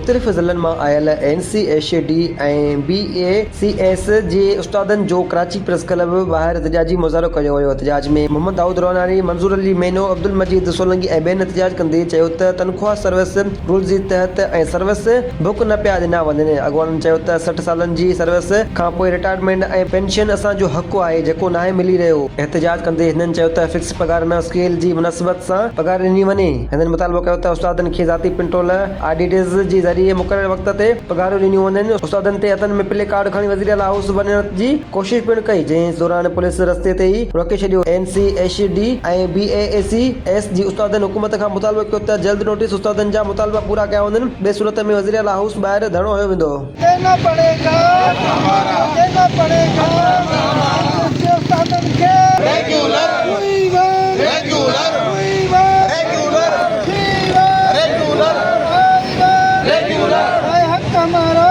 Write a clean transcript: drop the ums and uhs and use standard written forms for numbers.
मुख़्तलिफ़ ज़िलनि मां आयल NCHD ऐं BACS जे उस्तादनि जो कराची प्रेस क्लब ॿाहिरि एहतिजाजी मुज़ाहिरो कयो वियो। एहतिजाज में मोहम्मद दाऊद रोनानी, मंज़ूर अली मेनो, अब्दुल मजीद सोलंकी ऐं ॿियनि एहतिजाज कंदे चयो त तनख़्वाह सर्विस रूल्स जे तहत ऐं सर्विस बुक न पिया ॾिना वञनि। अॻवाननि चयो त 60 सालनि जी सर्विस खां पोइ रिटायरमेंट ऐं पेंशन असांजो हक़ आहे जेको नाहे मिली रहियो। एहतिजाज कंदे हिननि चयो त फिक्स पगार न स्केल जी मुनासिबत सां पगार ॾिनी वञे। हिननि मुतालबो कयो त उस्तादनि खे ज़ाती पिंटोल आडिटर्स जे ज़रिए मुक़रर वक़्त ते पगारूं ॾिनियूं वञनि। उस्तादनि ते हथनि में प्ले कार्ड खणी वज़ीर आला हाउस वञण जी कोशिश पिणु कई, जंहिं दौरान पुलिस रस्ते ते ई रोके छॾियो। NCHD ऐं BACS जी उस्तादनि हुकूमत खां मुतालबो कयो त जल्द नोटिस उस्तादनि जा मुतालबा पूरा कया वञनि, ॿिए सूरत में वज़ीर आला हाउस ॿाहिरि धरणो हयो वेंदो। देना पड़ेगा उस्तादनि खे रेगुलर है हक हमारा